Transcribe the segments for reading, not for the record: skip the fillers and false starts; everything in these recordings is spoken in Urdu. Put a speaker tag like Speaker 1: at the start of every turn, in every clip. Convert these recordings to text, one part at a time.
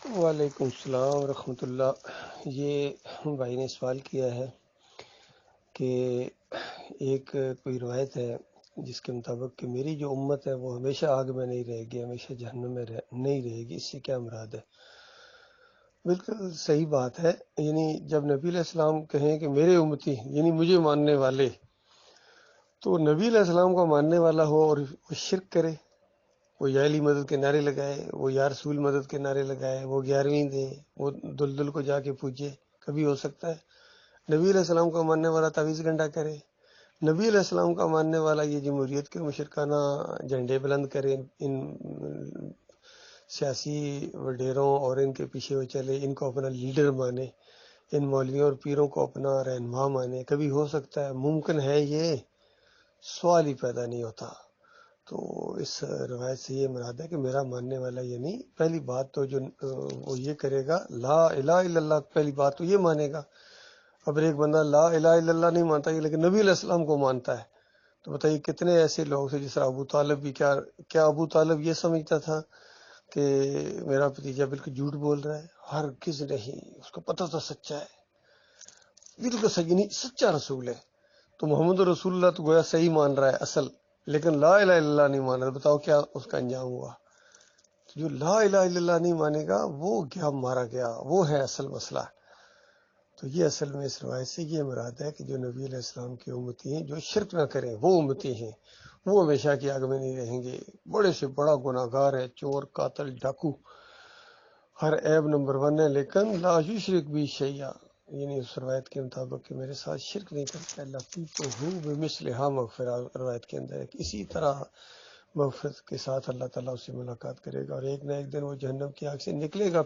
Speaker 1: وعلیکم السلام ورحمۃ اللہ۔ یہ بھائی نے سوال کیا ہے کہ ایک کوئی روایت ہے جس کے مطابق کہ میری جو امت ہے وہ ہمیشہ آگ میں نہیں رہے گی، ہمیشہ جہنم میں نہیں رہے گی، اس سے کیا مراد ہے؟ بالکل صحیح بات ہے۔ یعنی جب نبی علیہ السلام کہیں کہ میرے امتی یعنی مجھے ماننے والے، تو نبی علیہ السلام کو ماننے والا ہو اور وہ شرک کرے، وہ یا علی مدد کے نعرے لگائے، وہ یا رسول مدد کے نعرے لگائے، وہ 11ویں دے، وہ دلدل کو جا کے پوجے، کبھی ہو سکتا ہے؟ نبی علیہ السلام کا ماننے والا تعویذ گنڈا کرے، نبی علیہ السلام کا ماننے والا یہ جمہوریت کے مشرکانہ جھنڈے بلند کرے، ان سیاسی وڈیروں اور ان کے پیچھے وہ چلے، ان کو اپنا لیڈر مانے، ان مولویوں اور پیروں کو اپنا رہنما مانے، کبھی ہو سکتا ہے؟ ممکن ہے؟ یہ سوال ہی پیدا نہیں ہوتا۔ تو اس روایت سے یہ مراد ہے کہ میرا ماننے والا، یعنی پہلی بات تو جو وہ یہ کرے گا لا الہ الا اللہ، پہلی بات تو یہ مانے گا۔ اب ایک بندہ لا الہ الا اللہ نہیں مانتا لیکن نبی علیہ السلام کو مانتا ہے، تو بتائیے کتنے ایسے لوگ تھے، جس طرح ابو طالب بھی، کیا ابو طالب یہ سمجھتا تھا کہ میرا بھتیجا بالکل جھوٹ بول رہا ہے؟ ہرگز نہیں، اس کو پتہ تھا سچا ہے، بالکل صحیح، نہیں سچا رسول ہے۔ تو محمد رسول اللہ تو گویا صحیح مان رہا ہے اصل، لیکن لا الہ الا اللہ نہیں مان رہا۔ بتاؤ کیا اس کا انجام ہوا؟ جو لا الہ الا اللہ نہیں مانے گا وہ کیا مارا گیا، وہ ہے اصل مسئلہ۔ تو یہ اصل میں اس روایت سے یہ مراد ہے کہ جو نبی علیہ السلام کی امتی ہیں، جو شرک نہ کریں، وہ امتی ہیں، وہ ہمیشہ کی آگ میں نہیں رہیں گے۔ بڑے سے بڑا گناہ گار ہے، چور، قاتل، ڈاکو، ہر عیب نمبر 1 ہے، لیکن لا یشرک بھی شیئا، یعنی اس روایت کے مطابق کہ میرے ساتھ شرک نہیں کرتا، لقیتہ بمثلھا مغفرہ، روایت کے اندر ہے کہ اسی طرح مغفرت کے ساتھ اللہ تعالیٰ اس سے ملاقات کرے گا، اور ایک نہ ایک دن وہ جہنم کی آگ سے نکلے گا۔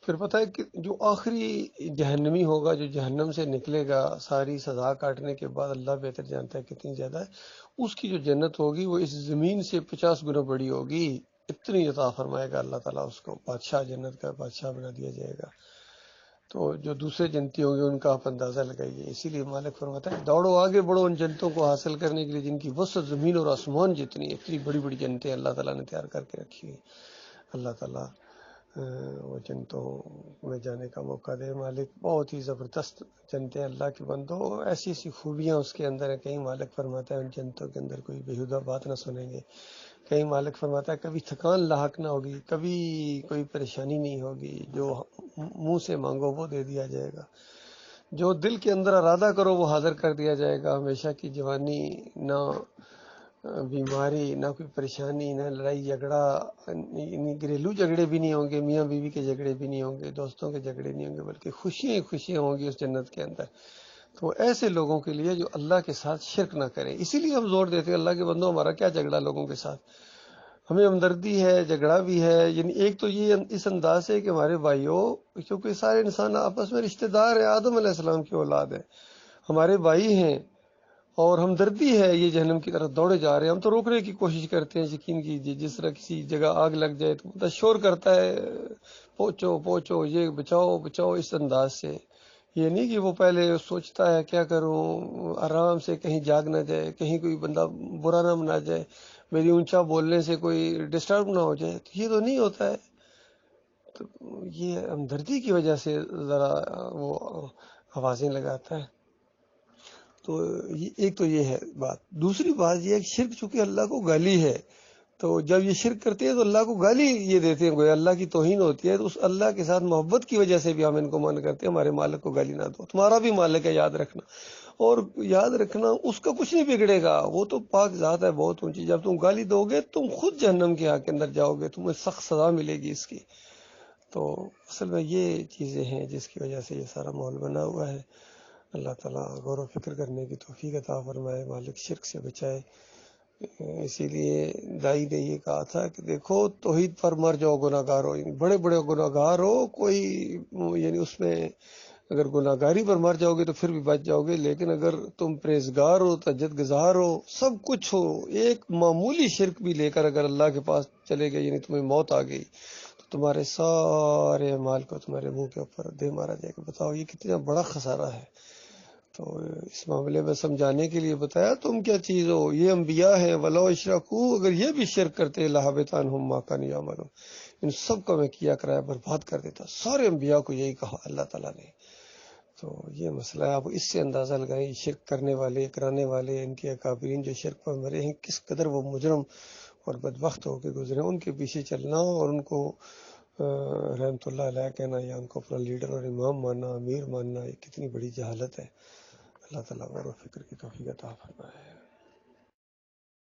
Speaker 1: پھر پتہ ہے کہ جو آخری جہنمی ہوگا، جو جہنم سے نکلے گا ساری سزا کاٹنے کے بعد، اللہ بہتر جانتا ہے کتنی زیادہ ہے، اس کی جو جنت ہوگی وہ اس زمین سے 50 گنا بڑی ہوگی، اتنی عطا فرمائے گا اللہ تعالیٰ اس کو، بادشاہ، جنت کا بادشاہ بنا دیا جائے گا۔ تو جو دوسرے جنتی ہوں گے ان کا آپ اندازہ لگائیے۔ اسی لیے مالک فرماتا ہے دوڑو آگے بڑھو ان جنتوں کو حاصل کرنے کے لیے جن کی وسعت زمین اور آسمان جتنی ہے، اتنی بڑی بڑی جنتیں اللہ تعالیٰ نے تیار کر کے رکھی ہوئی۔ اللہ تعالیٰ وہ جنتوں میں جانے کا موقع دے۔ مالک بہت ہی زبردست جنتیں اللہ کے بندو، ایسی ایسی خوبیاں اس کے اندر ہیں۔ کہیں مالک فرماتا ہے ان جنتوں کے اندر کوئی بےہودہ بات نہ سنیں گے، کہیں مالک فرماتا ہے کبھی تھکان لاحق نہ ہوگی، کبھی کوئی پریشانی نہیں ہوگی، جو منہ سے مانگو وہ دے دیا جائے گا، جو دل کے اندر ارادہ کرو وہ حاضر کر دیا جائے گا۔ ہمیشہ کی جوانی، نہ بیماری، نہ کوئی پریشانی، نہ لڑائی جھگڑا، گھریلو جھگڑے بھی نہیں ہوں گے، میاں بیوی کے جھگڑے بھی نہیں ہوں گے، دوستوں کے جھگڑے نہیں ہوں گے، بلکہ خوشیاں ہی خوشیاں ہوں گی اس جنت کے اندر۔ تو ایسے لوگوں کے لیے جو اللہ کے ساتھ شرک نہ کریں، اسی لیے ہم زور دیتے ہیں اللہ کے بندوں ہمارا کیا جھگڑا لوگوں کے ساتھ، ہمیں ہمدردی ہے، جھگڑا بھی ہے۔ یعنی ایک تو یہ اس انداز سے کہ ہمارے بھائیوں، کیونکہ سارے انسان آپس میں رشتہ دار ہیں، آدم علیہ السلام کی اولاد ہے، ہمارے بھائی ہیں، اور ہمدردی ہے، یہ جہنم کی طرف دوڑے جا رہے ہیں، ہم تو روکنے کی کوشش کرتے ہیں۔ یقین کیجیے جس طرح کسی جگہ آگ لگ جائے تو بندہ شور کرتا ہے پہنچو پہنچو، یہ بچاؤ بچاؤ، اس انداز سے۔ یہ نہیں کہ وہ پہلے سوچتا ہے کیا کروں، آرام سے کہیں جاگ نہ جائے، کہیں کوئی بندہ برا نہ منا جائے، میری اونچا بولنے سے کوئی ڈسٹرب نہ ہو جائے، تو یہ تو نہیں ہوتا ہے۔ تو یہ ہمدردی کی وجہ سے ذرا وہ آوازیں لگاتا ہے۔ تو ایک تو یہ ہے بات۔ دوسری بات یہ ہے کہ شرک چونکہ اللہ کو گالی ہے، تو جب یہ شرک کرتے ہیں تو اللہ کو گالی یہ دیتے ہیں، گویا اللہ کی توہین ہوتی ہے۔ تو اس اللہ کے ساتھ محبت کی وجہ سے بھی ہم ان کو من کرتے ہیں ہمارے مالک کو گالی نہ دو، تمہارا بھی مالک ہے یاد رکھنا، اور یاد رکھنا اس کا کچھ نہیں بگڑے گا، وہ تو پاک ذات ہے بہت اونچی۔ جب تم گالی دو گے تم خود جہنم کے آگ کے اندر جاؤ گے، تمہیں سخت سزا ملے گی اس کی۔ تو اصل میں یہ چیزیں ہیں جس کی وجہ سے یہ سارا ماحول بنا ہوا ہے۔ اللہ تعالیٰ غور و فکر کرنے کی توفیق عطا فرمائے، مالک شرک سے بچائے۔ اسی لیے دائی نے یہ کہا تھا کہ دیکھو توحید پر مر جاؤ گناہ گار ہو، یعنی بڑے بڑے گناہ گار ہو، کوئی یعنی اس میں اگر گناہ گاری پر مر جاؤ گے تو پھر بھی بچ جاؤ گے، لیکن اگر تم پرہیزگار ہو، تہجد گزار ہو، سب کچھ ہو، ایک معمولی شرک بھی لے کر اگر اللہ کے پاس چلے گئے، یعنی تمہیں موت آ گئی، تو تمہارے سارے مال کو تمہارے منہ کے اوپر دے مارا جائے گا۔ بتاؤ یہ کتنا بڑا خسارہ ہے۔ تو اس معاملے میں سمجھانے کے لیے بتایا تم کیا چیز ہو، یہ انبیاء ہیں، ولو اشرکو، اگر یہ بھی شرک کرتے لحبط عنہم ما کانوا یعملون، ان سب کا میں کیا کرایا برباد کر دیتا. سارے انبیاء کو یہی کہا اللہ تعالیٰ نے. تو یہ مسئلہ ہے. آپ اس سے اندازہ لگائیں شرک کرنے والے کرانے والے ان کے اکابرین جو شرک پر مرے ہیں کس قدر وہ مجرم اور بدبخت ہو کے گزرے. ان کے پیچھے چلنا اور ان کو رحمت اللہ علیہ کہنا یا ان کو اپنا لیڈر اور امام ماننا امیر ماننا یہ کتنی بڑی جہالت ہے. اللہ تعالیٰ غور و فکر کی توفیق عطا فرمائے.